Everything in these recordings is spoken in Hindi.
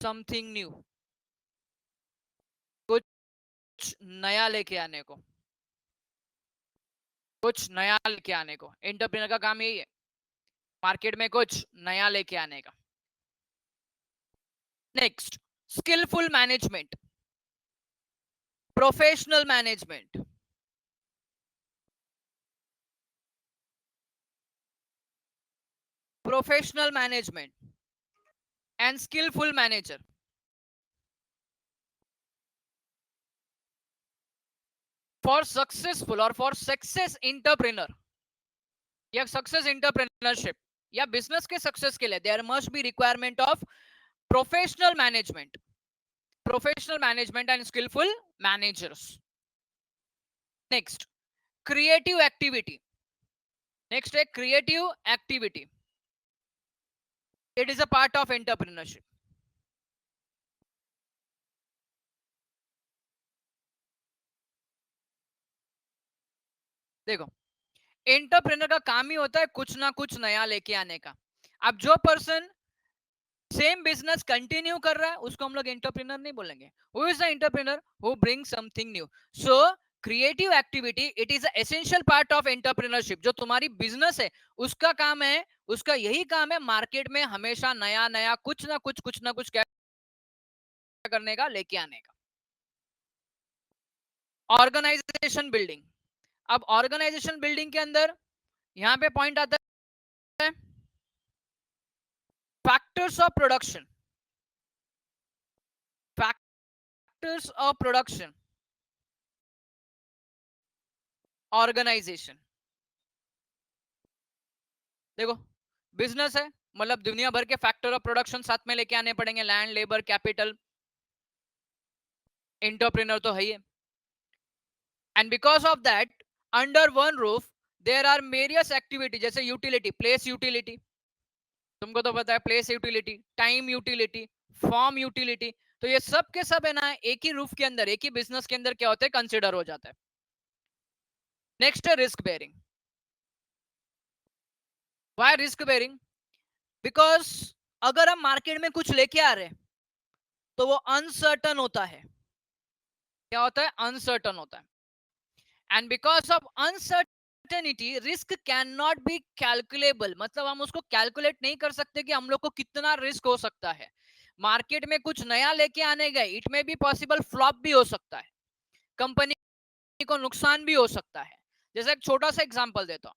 समथिंग न्यू, कुछ नया लेके आने को, कुछ नया लेके आने को। एंटरप्रेन्योर का काम यही है, मार्केट में कुछ नया लेके आने का। Next, skilful management, professional management, professional management and skilful manager. For successful और फॉर सक्सेस एंटरप्रेन्योर या सक्सेस एंटरप्रेन्योरशिप या बिजनेस के सक्सेस के लिए there must be requirement of professional management, professional management and skilful managers. Next, creative activity. Next है creative activity, it is a part of entrepreneurship. देखो, एंटरप्रेन्योर का काम ही होता है कुछ ना कुछ नया लेके आने का। अब जो पर्सन सेम बिजनेस कंटिन्यू कर रहा है उसको हम लोग एंटरप्रेन्योर नहीं बोलेंगे। Who is the entrepreneur who bring something new. So creative activity it is essential part of entrepreneurship. जो तुम्हारी बिजनेस है उसका काम है, उसका यही काम है मार्केट में हमेशा नया नया कुछ ना कुछ क्या करने का, लेके आने का। Organisation building. अब ऑर्गेनाइजेशन बिल्डिंग के अंदर यहां पे पॉइंट आता है factors of production, factors of production, organisation. देखो, बिजनेस है मतलब दुनिया भर के फैक्टर ऑफ प्रोडक्शन साथ में लेके आने पड़ेंगे, लैंड, लेबर, कैपिटल। एंटरप्रेन्योर तो है ही है। And because of that under one roof there are various activity, जैसे यूटिलिटी, प्लेस यूटिलिटी, तुमको तो पता है place utility, time utility, form utility. तो ये सब के सब है ना एक ही रूफ के अंदर, एक ही बिजनेस के अंदर क्या होता है, कंसिडर हो जाता है। नेक्स्ट है risk bearing. Why risk bearing? Because अगर हम मार्केट में कुछ लेके आ रहे हैं तो वो अनसर्टन होता है। क्या होता है? अनसर्टन होता है। And because of uncertainty risk can not be calculable, मतलब हम उसको कैलकुलेट नहीं कर सकते कि हम लोग को कितना रिस्क हो सकता है। मार्केट में कुछ नया लेके आने गए, इट में भी पॉसिबल फ्लॉप भी हो सकता है, कंपनी को नुकसान भी हो सकता है। जैसे एक छोटा सा एग्जांपल देता हूं,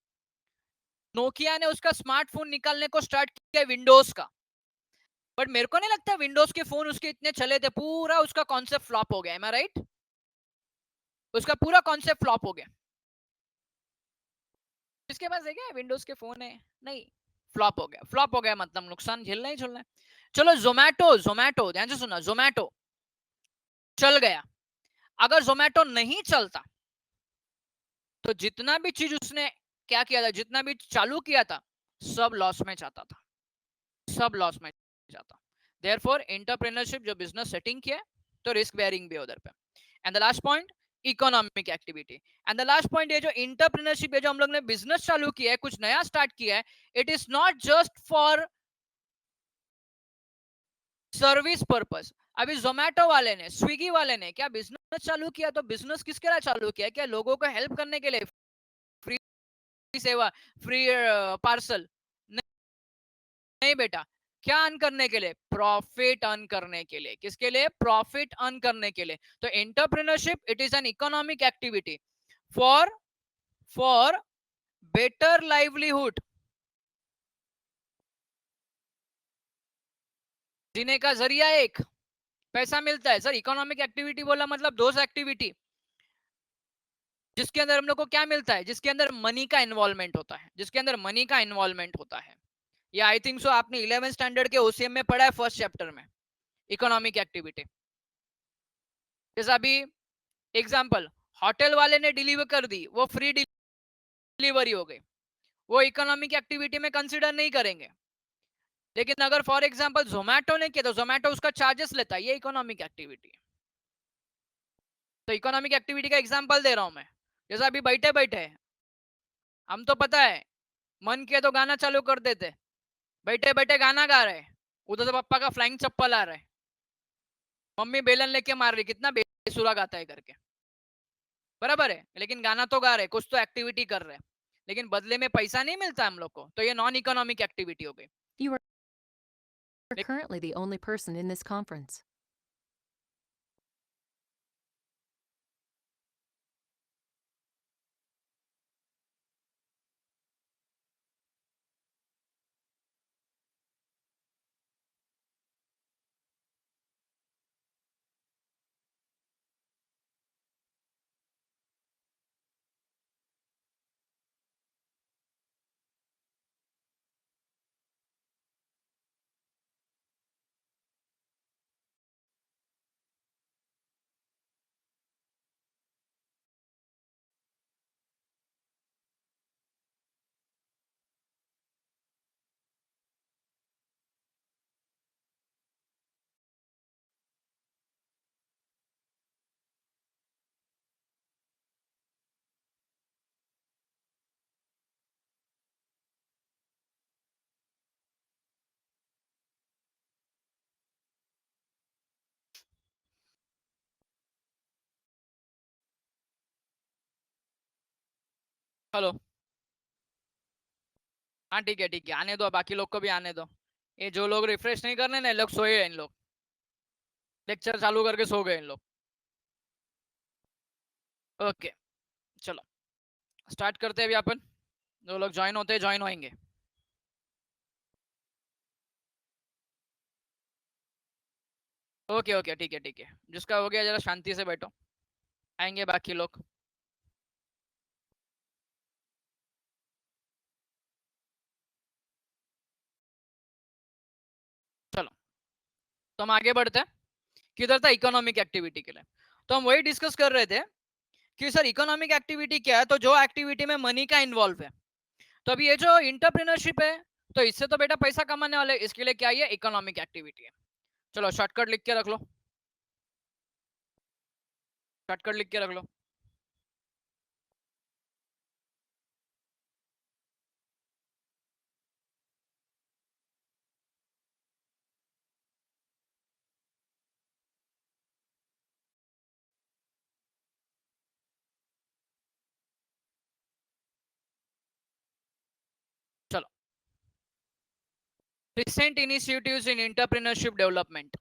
नोकिया ने उसका स्मार्टफोन निकालने को स्टार्ट किया विंडोज का, बट मेरे को नहीं लगता विंडोज के फोन उसके इतने चले थे, पूरा उसका कॉन्सेप्ट फ्लॉप हो गया। एम आई राइट? उसका पूरा कॉन्सेप्ट फ्लॉप हो गया। जिसके पास है क्या विंडोज के फोन है, नहीं, फ्लॉप हो गया। फ्लॉप हो गया मतलब नुकसान झेलना ही झेलना है। चलो जोमैटो, जोमैटो ध्यान से सुना, जोमैटो चल गया। अगर जोमैटो नहीं चलता तो जितना भी चीज उसने क्या किया था, जितना भी चालू किया था, सब लॉस में जाता था, सब लॉस में जाता। देयरफॉर एंटरप्रेन्योरशिप जो बिजनेस सेटिंग किया तो रिस्क बेयरिंग भी उधर पे। And the last point, economic activity. And the last point, ये जो एंटरप्रेन्योरशिप है, जो हम लोग ने बिजनेस चालू किया है, कुछ नया स्टार्ट किया है, it is not just for service purpose. अभी जोमेटो वाले ने, स्विगी वाले ने क्या बिजनेस चालू किया तो बिजनेस किसके लिए चालू किया? क्या लोगों को हेल्प करने के लिए, फ्री सेवा, फ्री पार्सल? नहीं बेटा, क्या अर्न करने के लिए? प्रॉफिट अर्न करने के लिए। किसके लिए? प्रॉफिट अर्न करने के लिए। तो entrepreneurship it is an economic activity for for better livelihood, जीने का जरिया, एक पैसा मिलता है। सर इकोनॉमिक एक्टिविटी बोला मतलब दोज एक्टिविटी जिसके अंदर हम लोग को क्या मिलता है, जिसके अंदर मनी का इन्वॉल्वमेंट होता है, जिसके अंदर मनी का इन्वॉल्वमेंट होता है। या आई थिंक सो आपने 11th स्टैंडर्ड के ओसीएम में पढ़ा है, फर्स्ट चैप्टर में, इकोनॉमिक एक्टिविटी। जैसा अभी एग्जांपल, होटल वाले ने डिलीवर कर दी, वो फ्री डिलीवरी हो गई, वो इकोनॉमिक एक्टिविटी में कंसीडर नहीं करेंगे। लेकिन अगर फॉर एग्जांपल जोमेटो ने किया तो जोमेटो उसका चार्जेस लेता है, ये इकोनॉमिक एक्टिविटी है। तो इकोनॉमिक एक्टिविटी का एग्जांपल दे रहा हूं मैं। जैसा अभी बैठे बैठे हम तो पता है मन किया तो गाना चालू कर देते, बैठे बैठे गाना गा रहे, उधर से पापा का फ्लाइंग चप्पल आ रहा है, मम्मी बेलन लेके मार रही, कितना बेसुरा गाता है करके, बराबर है, लेकिन गाना तो गा रहे, कुछ तो एक्टिविटी कर रहे हैं, लेकिन बदले में पैसा नहीं मिलता हम लोग को, तो ये नॉन इकोनॉमिक एक्टिविटी हो गई। You are currently the only person in this conference. Hello, हाँ ठीक है आने दो, बाकी लोग को भी आने दो। ये जो लोग रिफ्रेश नहीं करने ना, लोग सोए हैं, इन लोग लेक्चर चालू करके सो गए इन लोग। ओके, चलो स्टार्ट करते हैं अभी अपन। जो लोग ज्वाइन होते हैं ज्वाइन होएंगे। ओके ठीक है, जिसका हो गया जरा शांति से बैठो, आएंगे बाकी लोग। चलो, तो हम आगे बढ़ते हैं। किधर था? इकोनॉमिक एक्टिविटी के लिए। तो हम वही डिस्कस कर रहे थे कि सर इकोनॉमिक एक्टिविटी क्या है, तो जो एक्टिविटी में मनी का इन्वॉल्व है। तो अभी ये जो इंटरप्रेन्योरशिप है, तो इससे तो बेटा पैसा कमाने वाले, इसके लिए क्या है? इकोनॉमिक एक्टिविटी है। चलो शॉर्टकट लिख के रख लो, शॉर्टकट लिख के रख लो। चलो, recent initiatives in entrepreneurship development.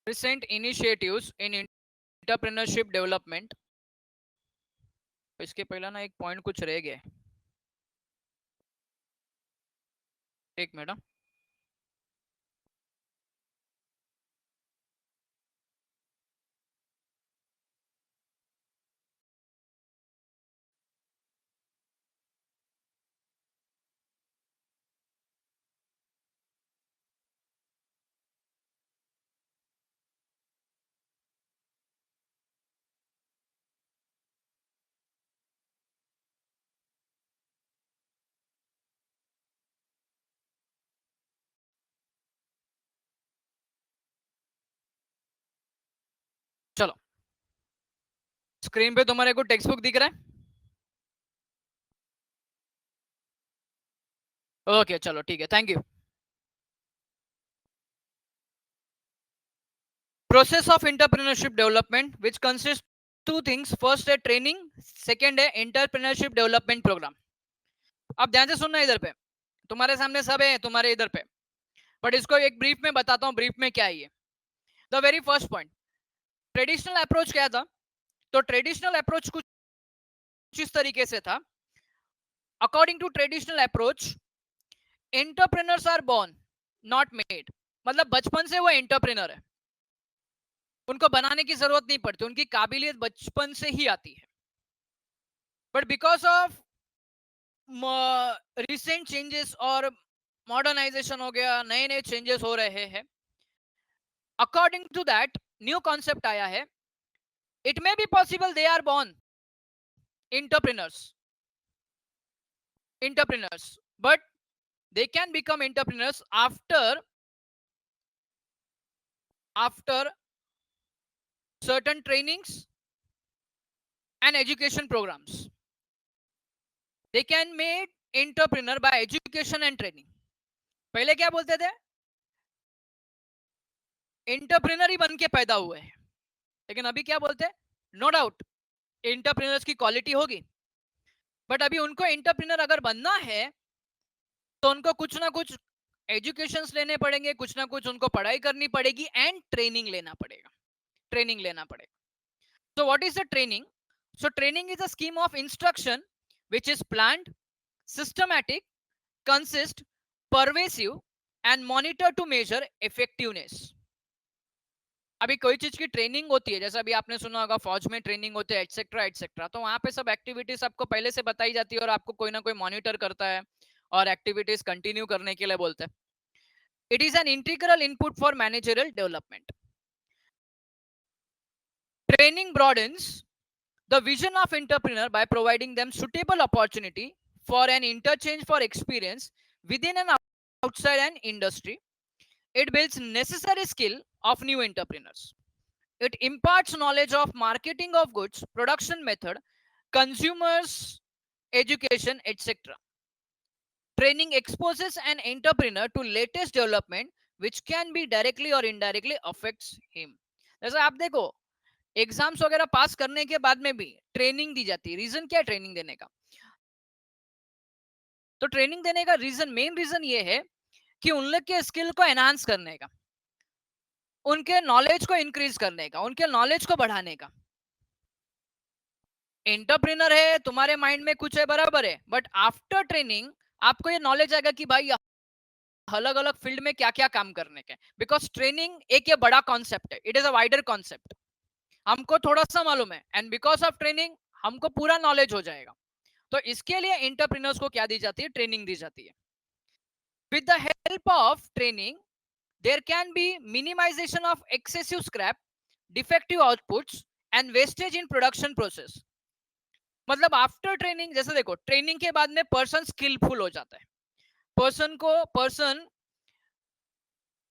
Recent initiatives in entrepreneurship development. इसके पहला ना एक पॉइंट कुछ रह गया, एक मिनट। चलो, स्क्रीन पे तुम्हारे को टेक्स्ट बुक दिख रहा है? ओके चलो ठीक है, thank you. Process of entrepreneurship development which consists two things, first है ट्रेनिंग, सेकंड है entrepreneurship development program। अब ध्यान से सुनना, इधर पे तुम्हारे सामने सब है, तुम्हारे इधर पे, बट इसको एक ब्रीफ में बताता हूँ, ब्रीफ में क्या है ये। The very first point, traditional approach क्या था? तो ट्रेडिशनल अप्रोच कुछ इस तरीके से था। According to traditional approach, entrepreneurs are born not made, मतलब बचपन से वो एंटरप्रेन्योर है, उनको बनाने की जरूरत नहीं पड़ती, उनकी काबिलियत बचपन से ही आती है। But because of recent changes और मॉडर्नाइजेशन हो गया, नए नए चेंजेस हो रहे हैं, according to that new concept आया है, it may be possible they are born entrepreneurs but they can become entrepreneurs after certain trainings and education programs. They can made entrepreneur bye education and training. पहले क्या बोलते थे, एंटरप्रेन्योर ही बन के पैदा हुए हैं, लेकिन अभी क्या बोलते हैं, नो डाउट एंटरप्रेन्योर्स की क्वालिटी होगी, बट अभी उनको एंटरप्रेन्योर अगर बनना है तो उनको कुछ ना कुछ एजुकेशंस लेने पड़ेंगे, कुछ ना कुछ उनको पढ़ाई करनी पड़ेगी एंड ट्रेनिंग लेना पड़ेगा, ट्रेनिंग लेना पड़ेगा। So what is the training? So training is a scheme of instruction which is planned, systematic, consist, pervasive and monitor to measure effectiveness. अभी कोई चीज की ट्रेनिंग होती है, जैसे अभी आपने सुना होगा फौज में ट्रेनिंग होती है एटसेट्रा एटसेट्रा, तो वहां पे सब एक्टिविटीज आपको पहले से बताई जाती है और आपको कोई ना कोई मॉनिटर करता है और एक्टिविटीज कंटिन्यू करने के लिए बोलते हैं। It is an integral input for managerial development. Training broadens the vision of entrepreneur by providing them suitable opportunity for an interchange for experience within and outside an industry. It builds necessary skill of new entrepreneurs. It imparts knowledge of marketing of goods, production method, consumers education, etc. Training exposes an entrepreneur to latest development which can be directly or indirectly affects him. जैसे आप देखो एग्जाम्स वगैरह पास करने के बाद में भी ट्रेनिंग दी जाती है। रीजन क्या है ट्रेनिंग देने का? तो ट्रेनिंग देने का रीजन, मेन रीजन ये है कि उन लोग के स्किल को एनहांस करने का, उनके नॉलेज को इंक्रीज करने का, उनके नॉलेज को बढ़ाने का। एंटरप्रेन्योर है, तुम्हारे माइंड में कुछ है बराबर है, बट आफ्टर ट्रेनिंग आपको ये नॉलेज आएगा कि भाई अलग अलग फील्ड में क्या क्या काम करने के, बिकॉज ट्रेनिंग एक ये बड़ा कॉन्सेप्ट है, it is a wider concept. हमको थोड़ा सा मालूम है एंड बिकॉज ऑफ ट्रेनिंग हमको पूरा नॉलेज हो जाएगा। तो इसके लिए एंटरप्रेन्योर्स को क्या दी जाती है, ट्रेनिंग दी जाती है। With the help of training there can be minimisation of excessive scrap, defective outputs and wastage in production process. मतलब आफ्टर ट्रेनिंग, जैसे देखो ट्रेनिंग के बाद में पर्सन स्किलफुल हो जाता है, पर्सन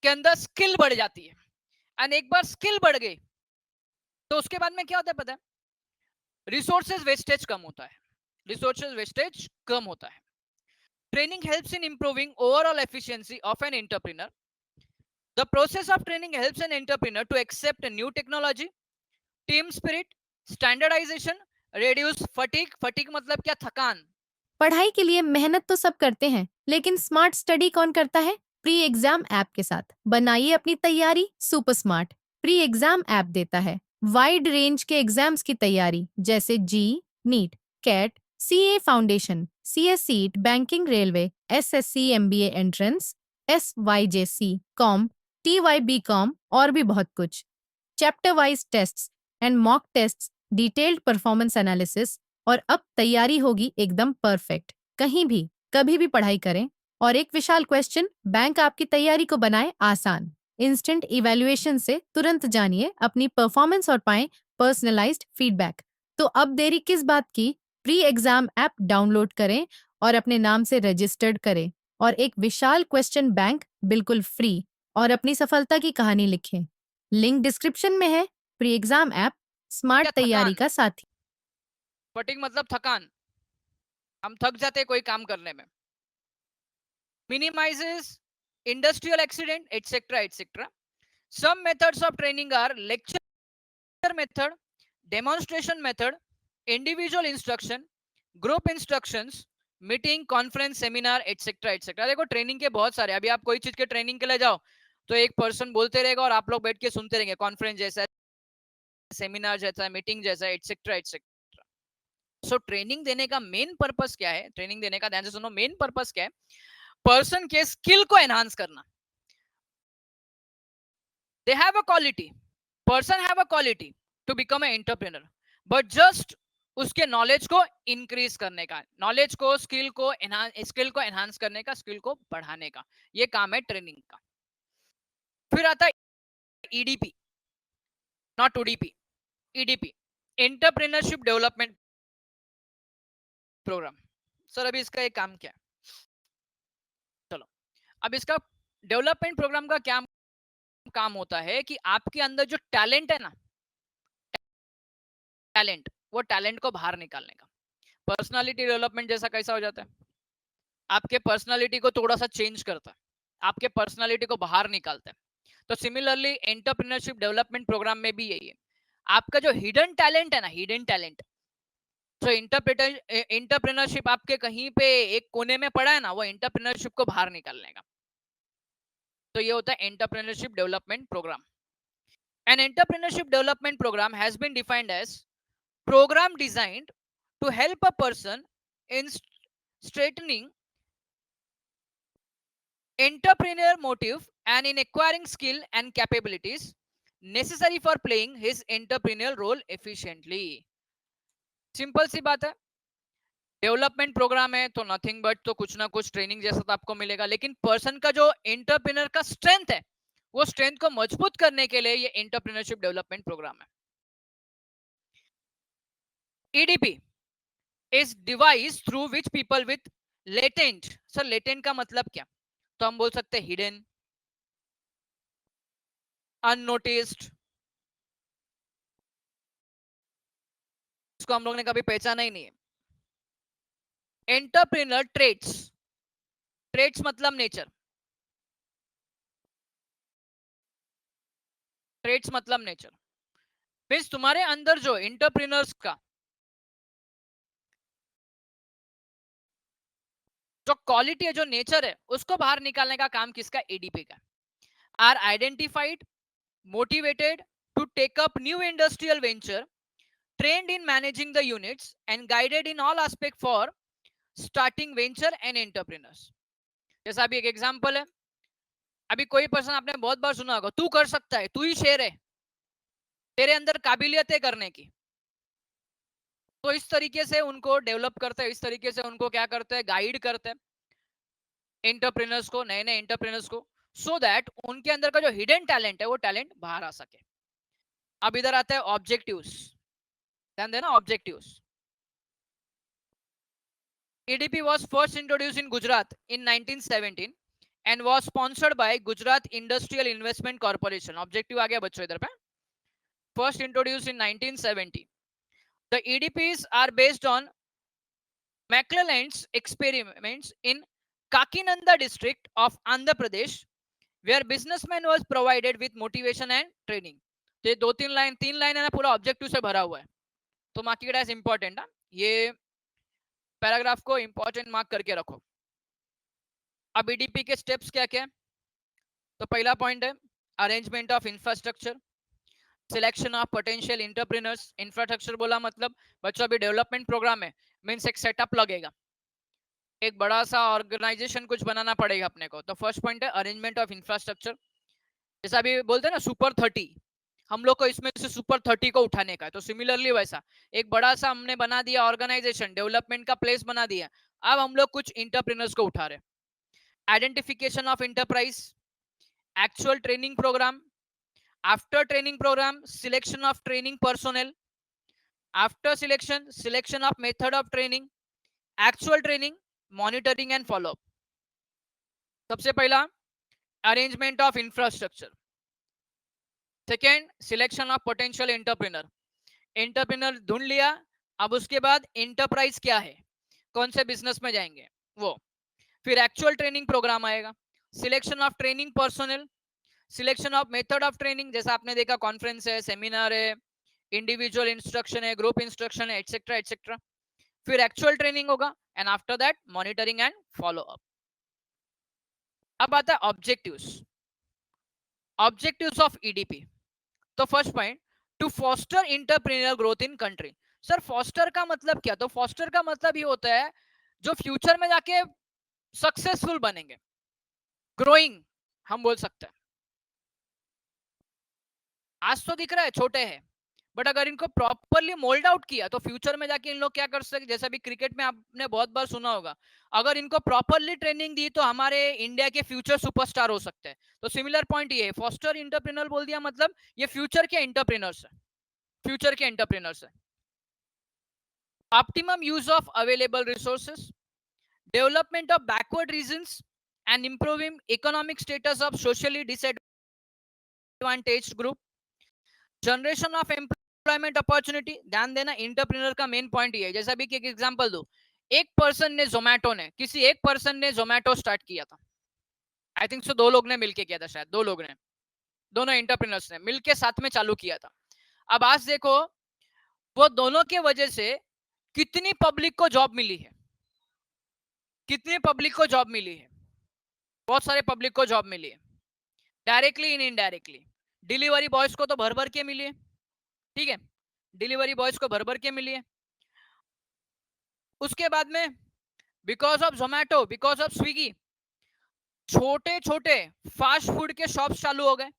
के अंदर स्किल बढ़ जाती है, एंड एक बार स्किल बढ़ गई तो उसके बाद में क्या होता है पता है, रिसोर्सेज वेस्टेज कम होता है, रिसोर्सेज वेस्टेज कम होता है। Training helps in improving overall efficiency of an entrepreneur. The process of training helps an entrepreneur to accept a new technology, team spirit, standardization, reduce fatigue. Fatigue मतलब क्या, थकान। पढ़ाई के लिए मेहनत तो सब करते हैं, लेकिन स्मार्ट स्टडी कौन करता है? प्री एग्जाम ऐप के साथ बनाइए अपनी तैयारी super smart. Pre exam app देता है वाइड रेंज के एग्जाम्स की तैयारी, जैसे JEE, NEET, CAT, CA foundation, CS CET, banking, railway, SSC, MBA entrance, SYJC, Com, TYB Com और भी बहुत कुछ। Chapter wise tests and mock tests, detailed performance analysis, और अब तैयारी होगी एकदम परफेक्ट। कहीं भी कभी भी पढ़ाई करें, और एक विशाल क्वेश्चन बैंक आपकी तैयारी को बनाए आसान। इंस्टेंट इवैल्यूएशन से तुरंत जानिए अपनी परफॉर्मेंस और पाएं पर्सनलाइज्ड फीडबैक। तो अब देरी किस बात की? प्री एग्जाम ऐप डाउनलोड करें और अपने नाम से रजिस्टर्ड करें, और एक विशाल क्वेश्चन बैंक बिल्कुल फ्री, और अपनी सफलता की कहानी लिखें। लिंक डिस्क्रिप्शन में है। प्री एग्जाम ऐप स्मार्ट क्या तैयारी थकान, का साथी। फटिग मतलब थकान, हम थक जाते हैं कोई काम करने में। Minimizes industrial accident, etc., etc. Some methods of training are lecture method, demonstration method, individual instruction, group instructions, meeting, conference, seminar, etcetera etcetera. देखो ट्रेनिंग के बहुत सारे, अभी आप कोई चीज के ट्रेनिंग के लिए जाओ तो एक पर्सन बोलते रहेगा और आप लोग बैठ के सुनते रहेंगे, कॉन्फ्रेंस जैसा है, सेमिनार जैसा है, मीटिंग जैसा है, एटसेट्रा एटसेट्रा। सो ट्रेनिंग देने का मेन पर्पस क्या है, ट्रेनिंग देने का ध्यान से सुनो, मेन पर्पस क्या है, पर्सन के स्किल को एनहांस करना। They have a quality, person have a quality to become a entrepreneur, but just उसके नॉलेज को इंक्रीज करने का, नॉलेज को, स्किल को एनहांस करने का, स्किल को बढ़ाने का, ये काम है ट्रेनिंग का। फिर आता है EDP, not ODP, EDP, entrepreneurship development programme. Sir अभी इसका एक काम क्या है, चलो अब इसका डेवलपमेंट प्रोग्राम का क्या काम होता है कि आपके अंदर जो टैलेंट है ना, टैलेंट, वो टैलेंट को बाहर निकालने का। पर्सनालिटी डेवलपमेंट जैसा कैसा हो जाता है, आपके पर्सनालिटी को थोड़ा सा चेंज करता है, आपके पर्सनालिटी को बाहर निकालता है। तो सिमिलरली एंटरप्रेन्योरशिप डेवलपमेंट प्रोग्राम में भी यही है। आपका जो हिडन टैलेंट है ना, हिडन टैलेंट, तो एंटरप्रेन्योरशिप आपके कहीं पे एक कोने में पड़ा है ना, वो एंटरप्रेन्योरशिप को बाहर निकालने का। तो ये होता है entrepreneurship development programme. An entrepreneurship development program has been defined as program designed to help a person in straightening entrepreneur motive and in acquiring skill and capabilities necessary for playing his entrepreneurial role efficiently. Simple सी बात है, डेवलपमेंट प्रोग्राम है तो नथिंग बट तो कुछ ना कुछ ट्रेनिंग जैसा तो आपको मिलेगा, लेकिन पर्सन का जो एंटरप्रेन्योर का स्ट्रेंथ है, वो स्ट्रेंथ को मजबूत करने के लिए ये एंटरप्रेन्योरशिप डेवलपमेंट प्रोग्राम है। EDP is device through which people with latent, sir latent का मतलब क्या, तो हम बोल सकते हैं हिडन, अननोटिस्ड, इसको हम लोग ने कभी पहचाना ही नहीं है। एंटरप्रेन्योर ट्रेट्स, ट्रेट्स मतलब नेचर, ट्रेट्स मतलब नेचर मीन्स तुम्हारे अंदर जो एंटरप्रेन्योर्स का जो क्वालिटी है, जो नेचर है, उसको बाहर निकालने का काम किसका, एडीपी का। Are identified, motivated to take up new industrial venture, trained in managing the units and guided in all aspects for starting venture and entrepreneurs. जैसा अभी एक एग्जांपल है, अभी कोई पर्सन आपने बहुत बार सुना होगा, तू कर सकता है, तू ही शेर है, तेरे अंदर काबिलियत है करने की। तो इस तरीके से उनको डेवलप करते हैं, इस तरीके से उनको क्या करते हैं, गाइड करते हैं एंटरप्रेन्योर्स को, नए नए एंटरप्रेन्योर्स को, सो दैट उनके अंदर का जो हिडन टैलेंट है वो टैलेंट बाहर आ सके। अब इधर आता है ऑब्जेक्टिव्स, ध्यान देना objectives. EDP was first introduced in Gujarat in 1917 and was sponsored by Gujarat Industrial Investment Corporation. Objective आ गया बच्चों इधर पे, first introduced in 1970. The EDPs are based on McClelland's experiments in Kakinada district of Andhra Pradesh, where businessman was provided with motivation and training. तो ये दो तीन लाइन है ना, पूरा ऑब्जेक्टिव से भरा हुआ है, तो मार्किट एज इंपॉर्टेंट, ये पैराग्राफ को इंपॉर्टेंट मार्क करके रखो। अब ईडीपी के स्टेप्स क्या क्या है, तो पहला पॉइंट है arrangement of infrastructure, selection of potential entrepreneurs. Infrastructure बोला मतलब बच्चों अभी डेवलपमेंट प्रोग्राम है, मींस एक सेटअप लगेगा, एक बड़ा सा ऑर्गेनाइजेशन कुछ बनाना पड़ेगा अपने को। तो फर्स्ट पॉइंट है अरेंजमेंट ऑफ इंफ्रास्ट्रक्चर। जैसा अभी बोलते हैं ना सुपर 30, हम लोग को इसमें से सुपर 30 को उठाने का है, तो सिमिलरली वैसा एक बड़ा सा हमने बना दिया ऑर्गेनाइजेशन, डेवलपमेंट का प्लेस बना दिया, अब हम लोग कुछ इंटरप्रेन्योर्स को उठा रहे। Identification of enterprise, actual training program, after training program selection of training personnel, after selection of method of training, actual training, monitoring and follow up। सबसे पहला arrangement of infrastructure, second selection of potential entrepreneur, entrepreneur ढूंढ लिया, अब उसके बाद एंटरप्राइज क्या है, कौन से बिजनेस में जाएंगे वो, फिर एक्चुअल ट्रेनिंग प्रोग्राम आएगा, selection of training personnel, selection of method of training, जैसा आपने देखा कॉन्फ्रेंस है, सेमिनार है, इंडिविजुअल इंस्ट्रक्शन है, ग्रुप इंस्ट्रक्शन है, एटसेट्रा एटसेट्रा, फिर एक्चुअल ट्रेनिंग होगा and after that monitoring and follow up. अब आता है ऑब्जेक्टिव्स, ऑब्जेक्टिव्स ऑफ ईडीपी। तो first point, to foster entrepreneur growth in country. Sir foster का मतलब क्या, तो फॉस्टर का मतलब ये होता है जो फ्यूचर में जाके सक्सेसफुल बनेंगे, ग्रोइंग हम बोल सकते हैं। आज तो दिख रहा है छोटे हैं, बट अगर इनको प्रॉपरली मोल्ड आउट किया तो फ्यूचर में जाके इन लोग क्या कर सकते, जैसा भी क्रिकेट में आपने बहुत बार सुना होगा, अगर इनको प्रॉपरली ट्रेनिंग दी तो हमारे इंडिया के फ्यूचर सुपरस्टार हो सकते हैं। तो सिमिलर पॉइंट ये है, फॉस्टर इंटरप्रेन्योर बोल दिया मतलब ये फ्यूचर के एंटरप्रेन्योर्स है, फ्यूचर के एंटरप्रेन्योर्स है। Optimum use of available resources, development of backward regions and improving economic status of socially disadvantaged group, generation of employment opportunity. ध्यान देना इंटरप्रेन्योर का मेन पॉइंट ये है, जैसा भी एक एग्जांपल दो, एक पर्सन ने जोमेटो ने किसी एक पर्सन ने जोमेटो स्टार्ट किया था, आई थिंक सो 2 लोग ने मिलके किया था, शायद 2 लोग ने, दोनों एंटरप्रेन्योर्स ने मिलके साथ में चालू किया था। अब आज देखो वो दोनों के वजह से कितनी पब्लिक को जॉब मिली है, कितनी पब्लिक को जॉब मिली है, बहुत सारे पब्लिक को जॉब मिली है, directly in indirectly. Delivery boys को तो भर भर के मिली है, ठीक है, डिलीवरी बॉयज को भर भर के मिली है। उसके बाद में because of Zomato, because of Swiggy, छोटे छोटे फास्ट फूड के शॉप्स चालू हो गए,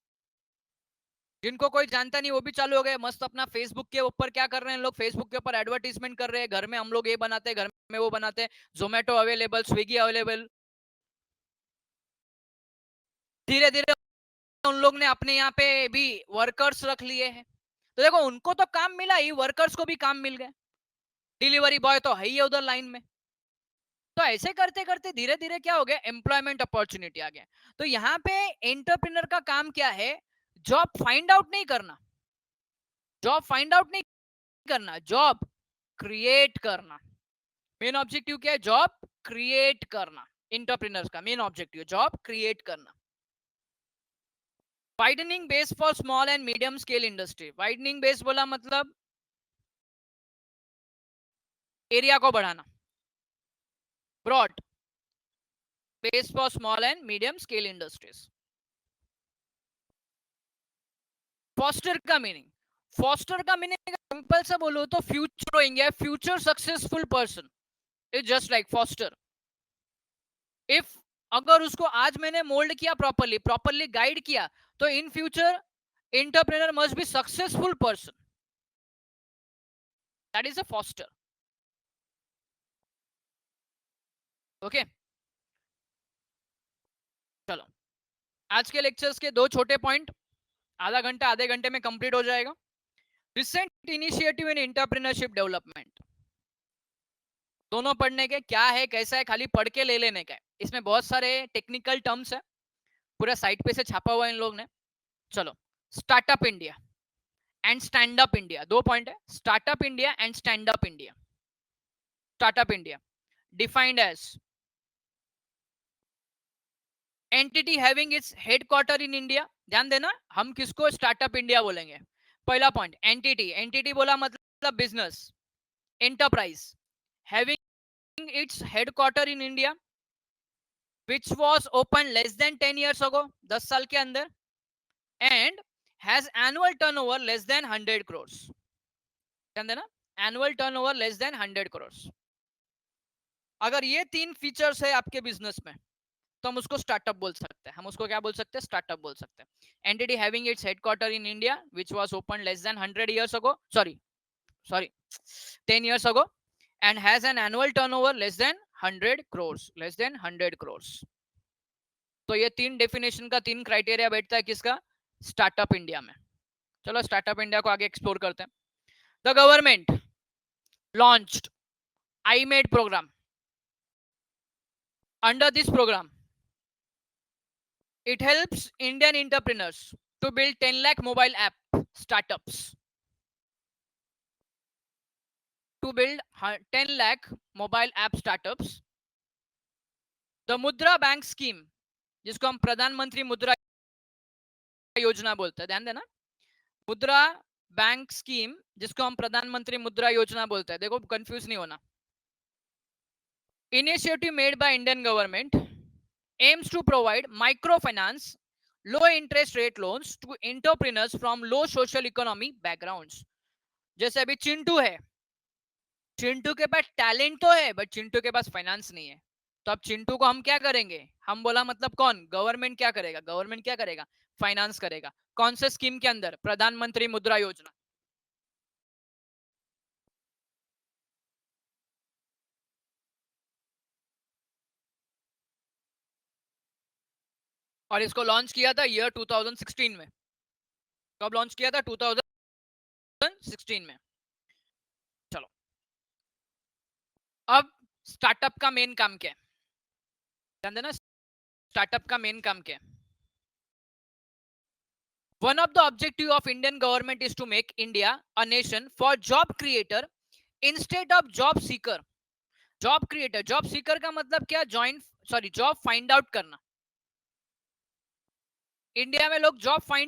जिनको कोई जानता नहीं वो भी चालू हो गए। मस्त अपना फेसबुक के ऊपर क्या कर रहे हैं लोग, फेसबुक के ऊपर एडवर्टीजमेंट कर रहे हैं, घर में हम लोग ये बनाते हैं, घर में वो बनाते हैं, जोमेटो अवेलेबल, स्विगी अवेलेबल। धीरे धीरे उन लोग ने अपने यहाँ पे भी वर्कर्स रख लिए हैं, तो देखो उनको तो काम मिला ही, वर्कर्स को भी काम मिल गए, डिलीवरी बॉय तो है ही उधर लाइन में। तो ऐसे करते करते धीरे धीरे क्या हो गया, एम्प्लॉयमेंट अपॉर्चुनिटी आ गया। तो यहाँ पे एंटरप्रेन्योर का काम क्या है, जॉब फाइंड आउट नहीं करना, जॉब फाइंड आउट नहीं करना, जॉब क्रिएट करना। मेन ऑब्जेक्टिव क्या है, जॉब क्रिएट करना। एंटरप्रेन्योर्स का मेन ऑब्जेक्टिव जॉब क्रिएट करना। Widening base for small and medium scale industry. Widening base बोला मतलब एरिया को बढ़ाना, broad base for small and medium scale industries. Foster का मीनिंग, फॉस्टर का मीनिंग सिंपल से बोलो तो फ्यूचर ग्रोइंग है, future successful person is just like foster. If अगर उसको आज मैंने मोल्ड किया प्रॉपर्ली, प्रॉपर्ली गाइड किया, तो in future entrepreneur must be successful person, that is a foster. Okay, चलो आज के लेक्चर्स के 2 छोटे पॉइंट, आधा घंटा आधे घंटे में कंप्लीट हो जाएगा। Recent initiative in entrepreneurship development, दोनों पढ़ने के, क्या है कैसा है खाली पढ़ के ले लेने का है। इसमें बहुत सारे टेक्निकल टर्म्स है, पूरा साइट पे से छापा हुआ है इन लोग ने। चलो, startup India and stand up India, 2 point है, startup India and stand up India. Startup India defined as entity having its headquarter in India. ध्यान देना, हम किसको स्टार्टअप इंडिया बोलेंगे। पहला पॉइंट एंटिटी, एंटिटी बोला मतलब business, enterprise, having its headquarter in India, which was opened less than 10 years ago, 10 साल के अंदर, and has annual turnover less than 100 crores। ध्यान देना, annual turnover less than 100 crores। अगर ये 3 फीचर्स है आपके बिजनेस में तो हम उसको स्टार्टअप बोल सकते हैं। हम उसको क्या बोल सकते हैं, स्टार्टअप बोल सकते हैं। Entity having its headquarter in India which was opened less than 100 years ago, sorry 10 years ago, and has an annual turnover less than 100 crores, less than 100 crores। तो ये 3 डेफिनेशन का 3 क्राइटेरिया बैठता है किसका, स्टार्टअप इंडिया में। चलो स्टार्टअप इंडिया को आगे एक्सप्लोर करते हैं। The government launched iMade program. Under this program, it helps Indian entrepreneurs to build 10 lakh mobile app startups. To build 10 lakh mobile app startups. The Mudra Bank scheme, जिसको हम प्रधानमंत्री मुद्रा योजना बोलते हैं, ध्यान देना, मुद्रा बैंक स्कीम जिसको हम प्रधानमंत्री मुद्रा योजना बोलते हैं, देखो कंफ्यूज नहीं होना। Initiative made by Indian government aims to provide microfinance, low interest rate loans to entrepreneurs from low social economy backgrounds। जैसे अभी चिंटू है, चिंटू के पास टैलेंट तो है बट चिंटू के पास फाइनेंस नहीं है, तो अब चिंटू को हम क्या करेंगे, हम बोला मतलब कौन, गवर्नमेंट क्या करेगा, गवर्नमेंट क्या करेगा, फाइनेंस करेगा। कौन से स्कीम के अंदर, प्रधानमंत्री मुद्रा योजना। और इसको लॉन्च किया था ईयर 2016 में। कब लॉन्च किया था, 2016 में। चलो अब स्टार्टअप का मेन काम क्या है, ध्यान देना, स्टार्टअप का मेन काम क्या है। One of the objective of Indian government is to make India a nation for job creator instead of job seeker। Job creator, job seeker का मतलब क्या? जॉब फाइंड आउट करना। इंडिया में लोग जॉब फाइंड